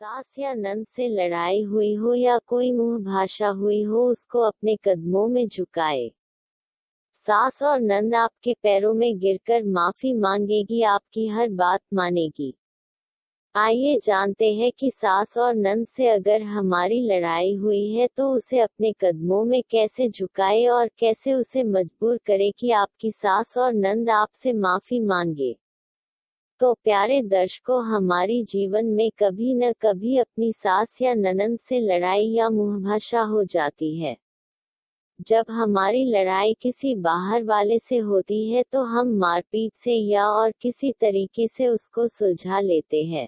सास या नंद से लड़ाई हुई हो या कोई मुंह भाषा हुई हो, उसको अपने कदमों में झुकाए। सास और नंद आपके पैरों में गिरकर माफी मांगेगी, आपकी हर बात मानेगी। आइए जानते हैं कि सास और नंद से अगर हमारी लड़ाई हुई है तो उसे अपने कदमों में कैसे झुकाए और कैसे उसे मजबूर करे कि आपकी सास और नंद आपसे माफी मांगे। तो प्यारे दर्शकों, हमारी जीवन में कभी न कभी अपनी सास या ननंद से लड़ाई या मुंहभाषा हो जाती है। जब हमारी लड़ाई किसी बाहर वाले से होती है तो हम मारपीट से या और किसी तरीके से उसको सुलझा लेते हैं।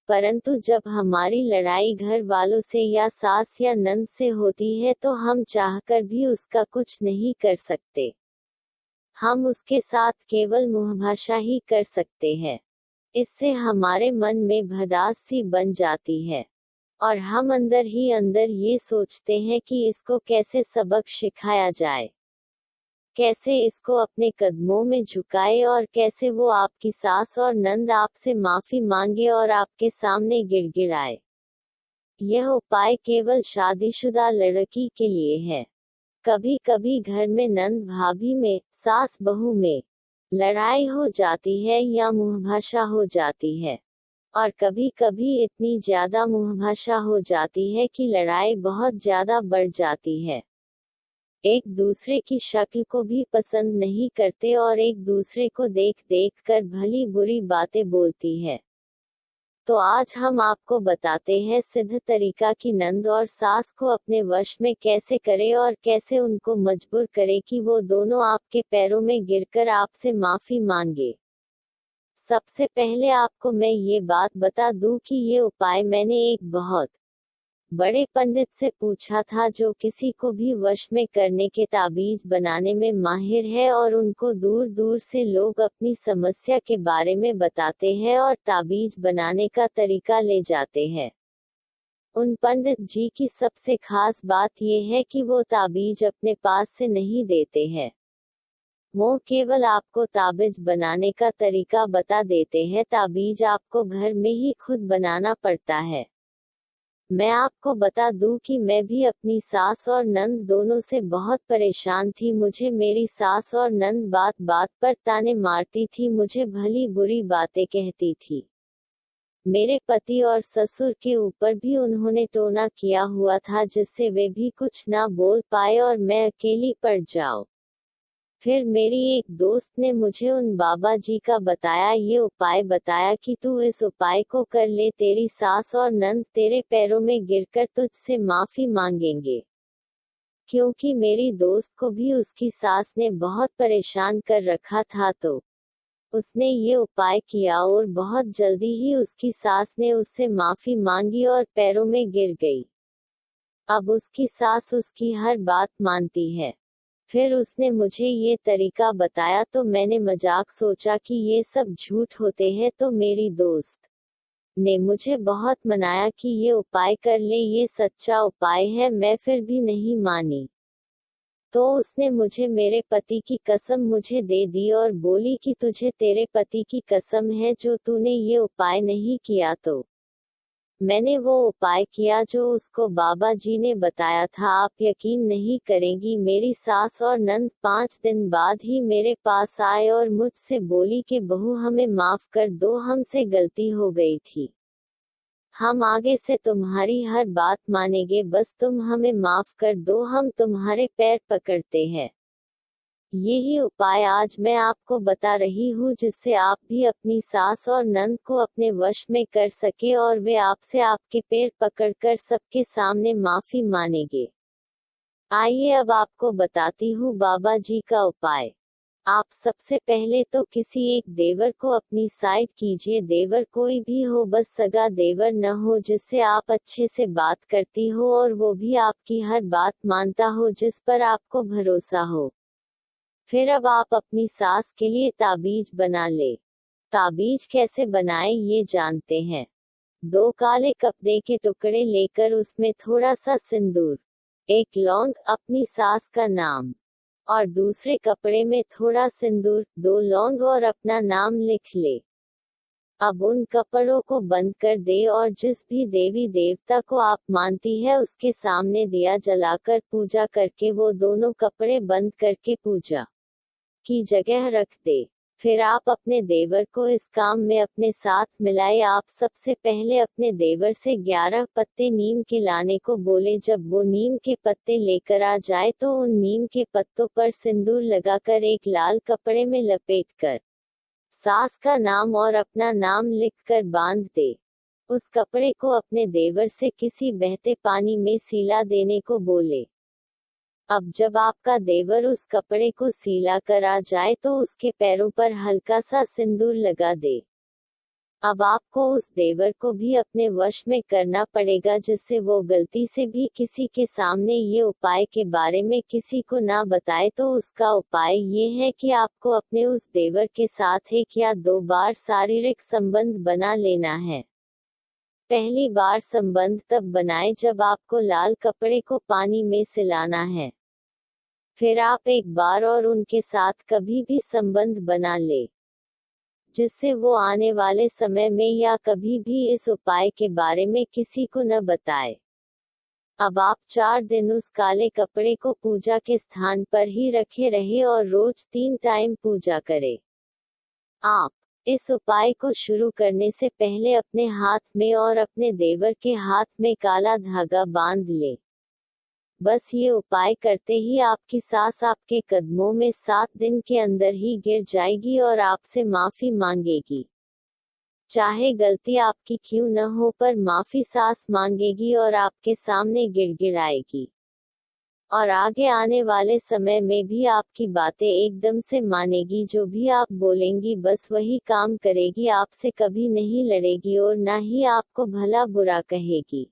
परंतु जब हमारी लड़ाई घर वालों से या सास या नंद से होती है तो हम चाहकर भी उसका कुछ नहीं कर सकते। हम उसके साथ केवल मुंहभाषा ही कर सकते हैं। इससे हमारे मन में भड़ास सी बन जाती है और हम अंदर ही अंदर ये सोचते हैं कि इसको कैसे सबक सिखाया जाए, कैसे इसको अपने कदमों में झुकाए और कैसे वो आपकी सास और नंद आपसे माफी मांगे और आपके सामने गिड़गिड़ाए। यह उपाय केवल शादीशुदा लड़की के लिए है। कभी कभी घर में नंद भाभी में, सास बहू में लड़ाई हो जाती है या मुंहभाषा हो जाती है, और कभी कभी इतनी ज्यादा मुंहभाषा हो जाती है कि लड़ाई बहुत ज्यादा बढ़ जाती है। एक दूसरे की शक्ल को भी पसंद नहीं करते और एक दूसरे को देख देख कर भली बुरी बातें बोलती है। तो आज हम आपको बताते हैं सिद्ध तरीका कि नंद और सास को अपने वश में कैसे करें और कैसे उनको मजबूर करें कि वो दोनों आपके पैरों में गिरकर आपसे माफी मांगे। सबसे पहले आपको मैं ये बात बता दूं कि ये उपाय मैंने एक बहुत बड़े पंडित से पूछा था, जो किसी को भी वश में करने के ताबीज बनाने में माहिर है, और उनको दूर दूर से लोग अपनी समस्या के बारे में बताते हैं और ताबीज बनाने का तरीका ले जाते हैं। उन पंडित जी की सबसे खास बात यह है कि वो ताबीज अपने पास से नहीं देते हैं। वो केवल आपको ताबीज बनाने का तरीका बता देते हैं। ताबीज आपको घर में ही खुद बनाना पड़ता है। मैं आपको बता दूं कि मैं भी अपनी सास और नंद दोनों से बहुत परेशान थी। मुझे मेरी सास और नंद बात बात पर ताने मारती थी, मुझे भली बुरी बातें कहती थी। मेरे पति और ससुर के ऊपर भी उन्होंने टोना किया हुआ था, जिससे वे भी कुछ ना बोल पाए और मैं अकेली पड़ जाऊं। फिर मेरी एक दोस्त ने मुझे उन बाबा जी का बताया ये उपाय बताया कि तू इस उपाय को कर ले, तेरी सास और नंद तेरे पैरों में गिरकर तुझसे माफी मांगेंगे। क्योंकि मेरी दोस्त को भी उसकी सास ने बहुत परेशान कर रखा था, तो उसने ये उपाय किया और बहुत जल्दी ही उसकी सास ने उससे माफी मांगी और पैरों में गिर गई। अब उसकी सास उसकी हर बात मानती है। फिर उसने मुझे ये तरीका बताया तो मैंने मजाक सोचा कि ये सब झूठ होते हैं, तो मेरी दोस्त ने मुझे बहुत मनाया कि ये उपाय कर ले, ये सच्चा उपाय है। मैं फिर भी नहीं मानी। तो उसने मुझे मेरे पति की कसम मुझे दे दी और बोली कि तुझे तेरे पति की कसम है, जो तूने ये उपाय नहीं किया। तो मैंने वो उपाय किया जो उसको बाबा जी ने बताया था। आप यकीन नहीं करेंगी, मेरी सास और नंद 5 दिन बाद ही मेरे पास आए और मुझसे बोली कि बहू हमें माफ कर दो, हमसे गलती हो गई थी। हम आगे से तुम्हारी हर बात मानेंगे, बस तुम हमें माफ कर दो, हम तुम्हारे पैर पकड़ते हैं। यही उपाय आज मैं आपको बता रही हूँ, जिससे आप भी अपनी सास और नंद को अपने वश में कर सके और वे आपसे आपके पैर पकड़कर सबके सामने माफी मांगेंगे। आइए अब आपको बताती हूँ बाबा जी का उपाय। आप सबसे पहले तो किसी एक देवर को अपनी साइड कीजिए। देवर कोई भी हो, बस सगा देवर न हो, जिससे आप अच्छे से बात करती हो और वो भी आपकी हर बात मानता हो, जिस पर आपको भरोसा हो। फिर अब आप अपनी सास के लिए ताबीज बना ले। ताबीज कैसे बनाएं ये जानते हैं। 2 काले कपड़े के टुकड़े लेकर उसमें थोड़ा सा सिंदूर, 1 लौंग, अपनी सास का नाम, और दूसरे कपड़े में थोड़ा सिंदूर, 2 लौंग और अपना नाम लिख ले। अब उन कपड़ों को बंद कर दे और जिस भी देवी देवता को आप मानती है उसके सामने दिया जलाकर पूजा करके वो दोनों कपड़े बंद करके पूजा की जगह रख दे। फिर आप अपने देवर को इस काम में अपने साथ मिलाए। आप सबसे पहले अपने देवर से 11 पत्ते नीम के लाने को बोले। जब वो नीम के पत्ते लेकर आ जाए तो उन नीम के पत्तों पर सिंदूर लगाकर एक लाल कपड़े में लपेटकर सास का नाम और अपना नाम लिखकर बांध दे। उस कपड़े को अपने देवर से किसी बहते पानी में सीला देने को बोले। अब जब आपका देवर उस कपड़े को सीला कर आ जाए तो उसके पैरों पर हल्का सा सिंदूर लगा दे। अब आपको उस देवर को भी अपने वश में करना पड़ेगा जिससे वो गलती से भी किसी के सामने ये उपाय के बारे में किसी को ना बताए। तो उसका उपाय ये है कि आपको अपने उस देवर के साथ 1 या 2 बार शारीरिक संबंध बना लेना है। पहली बार संबंध तब बनाए जब आपको लाल कपड़े को पानी में सिलाना है। फिर आप एक बार और उनके साथ कभी भी संबंध बना ले जिससे वो आने वाले समय में या कभी भी इस उपाय के बारे में किसी को न बताए। अब आप 4 दिन उस काले कपड़े को पूजा के स्थान पर ही रखे रहे और रोज 3 टाइम पूजा करें। आप इस उपाय को शुरू करने से पहले अपने हाथ में और अपने देवर के हाथ में काला धागा बांध ले। बस ये उपाय करते ही आपकी सास आपके कदमों में 7 दिन के अंदर ही गिर जाएगी और आपसे माफी मांगेगी। चाहे गलती आपकी क्यों न हो पर माफी सास मांगेगी और आपके सामने गिड़गिड़ाएगी। और आगे आने वाले समय में भी आपकी बातें एकदम से मानेगी। जो भी आप बोलेंगी बस वही काम करेगी। आपसे कभी नहीं लड़ेगी और ना ही आपको भला बुरा कहेगी।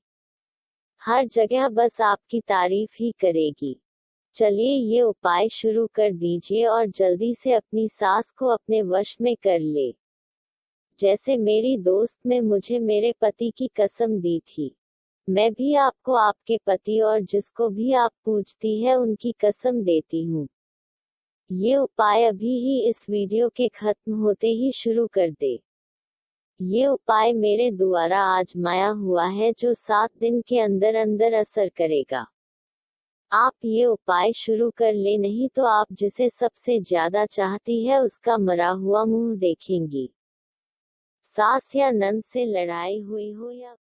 हर जगह बस आपकी तारीफ ही करेगी। चलिए ये उपाय शुरू कर दीजिए और जल्दी से अपनी सास को अपने वश में कर ले। जैसे मेरी दोस्त में मुझे मेरे पति की कसम दी थी, मैं भी आपको आपके पति और जिसको भी आप पूछती है उनकी कसम देती हूँ। ये उपाय अभी ही इस वीडियो के खत्म होते ही शुरू कर दे। ये उपाय मेरे द्वारा आजमाया हुआ है जो 7 दिन के अंदर अंदर असर करेगा। आप ये उपाय शुरू कर ले, नहीं तो आप जिसे सबसे ज्यादा चाहती है उसका मरा हुआ मुंह देखेंगी। सास या नंद से लड़ाई हुई हो या